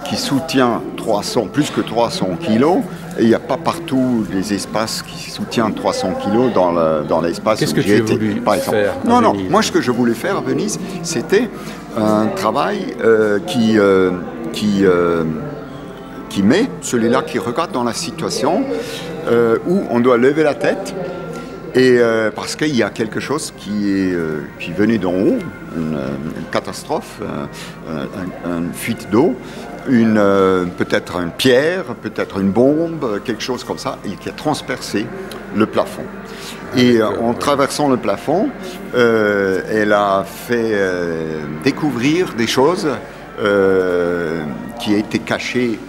qui soutient 300, plus que 300 kilos, et il n'y a pas partout des espaces qui soutiennent 300 kilos dans l'espace où j'ai été, par exemple. Non, moi ce que je voulais faire à Venise, c'était un travail qui met celui-là qui regarde dans la situation où on doit lever la tête, et parce qu'il y a quelque chose qui venait d'en haut, une catastrophe, une fuite d'eau, peut-être une pierre, peut-être une bombe, quelque chose comme ça, et qui a transpercé le plafond. Et en traversant le plafond, elle a fait découvrir des choses qui étaient cachées,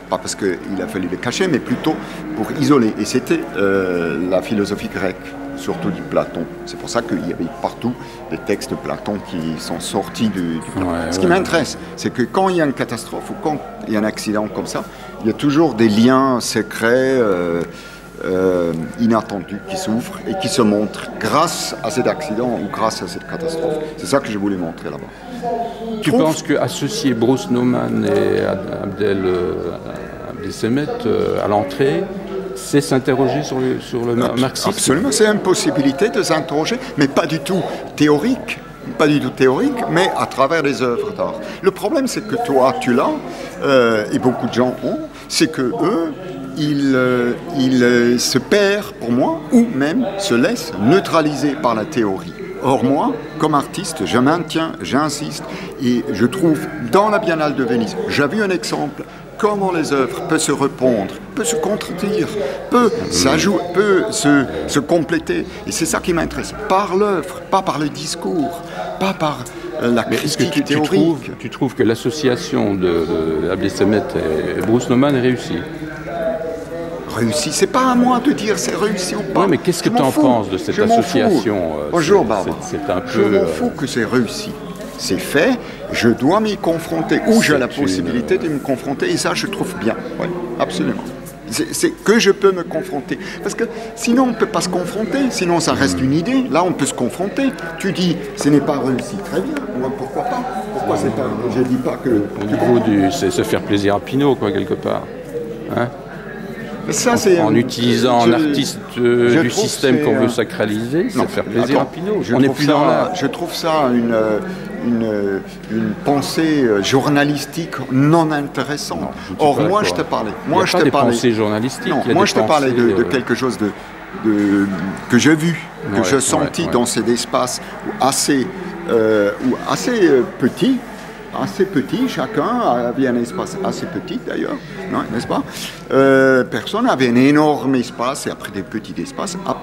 pas parce qu'il a fallu les cacher, mais plutôt pour isoler. Et c'était la philosophie grecque, surtout du Platon. C'est pour ça qu'il y avait partout des textes de Platon qui sont sortis du Platon. Ce qui m'intéresse, c'est que quand il y a une catastrophe ou quand il y a un accident comme ça, il y a toujours des liens secrets inattendus qui s'ouvrent et qui se montrent grâce à cet accident ou grâce à cette catastrophe. C'est ça que je voulais montrer là-bas. Tu penses qu'associer Bruce Nauman et Abdel Semet à l'entrée, c'est s'interroger sur le marxisme? Absolument, c'est une possibilité de s'interroger, mais pas du tout théorique. Pas du tout théorique, mais à travers les œuvres d'art. Le problème, c'est que toi, tu l'as, et beaucoup de gens ont, c'est que eux, ils se perdent, pour moi, ou même se laissent neutraliser par la théorie. Or, moi, comme artiste, je maintiens, j'insiste, et je trouve, dans la Biennale de Venise, j'ai vu un exemple, comment les œuvres peuvent se répondre, peuvent se contredire, peuvent se compléter. Et c'est ça qui m'intéresse, par l'œuvre, pas par le discours, pas par la critique théorique. Tu trouves que l'association d'Abdel Semet et Bruce Nauman est réussie? Réussi, c'est pas à moi de dire c'est réussi ou pas. Oui, mais qu'est-ce que tu en penses de cette association? Bonjour Barbara. C'est un peu. Je m'en fous que c'est réussi. C'est fait, je dois m'y confronter, ou j'ai la possibilité de me confronter, et ça je trouve bien, oui, absolument. C'est que je peux me confronter. Parce que sinon on ne peut pas se confronter, sinon ça reste une idée. Là on peut se confronter. Tu dis, ce n'est pas réussi, très bien, moi, pourquoi pas? Pourquoi c'est pas. Je ne dis pas que. Au niveau c'est se faire plaisir à Pinault, quoi, quelque part. Hein? Ça, en utilisant un artiste du système qu'on veut sacraliser, c'est faire plaisir à Pinault. On n'est plus dans la. Je trouve ça une pensée journalistique non intéressante. Or, moi, je te parlais. Moi, je te parlais. Pensée journalistique. Non, moi, je te parlais de quelque chose que j'ai vu, que j'ai senti dans cet espace assez petit. Assez petit, chacun avait un espace assez petit d'ailleurs, n'est-ce pas? Personne n'avait un énorme espace et après des petits espaces, à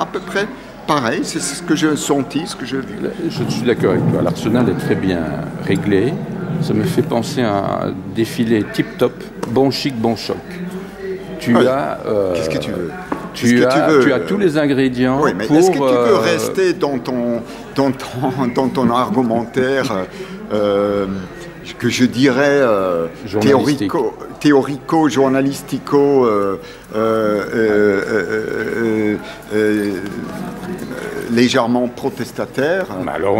peu près pareil, c'est ce que j'ai senti, ce que j'ai vu. Je suis d'accord avec toi, l'Arsenal est très bien réglé, ça me fait penser à un défilé tip-top, bon chic, bon choc. Qu'est-ce que tu veux? Tu as tous les ingrédients. Oui, mais est-ce que tu peux rester dans ton argumentaire que je dirais théorico-journalistico légèrement protestataire,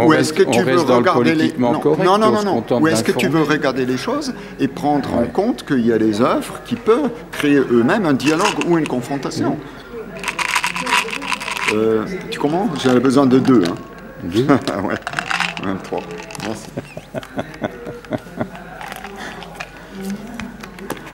ou est-ce que tu veux regarder les ou est-ce que tu veux regarder les choses et prendre en compte qu'il y a des œuvres qui peuvent créer eux-mêmes un dialogue ou une confrontation? Tu comprends? J'avais besoin de 2. Hein. 2 ouais. 3. Merci.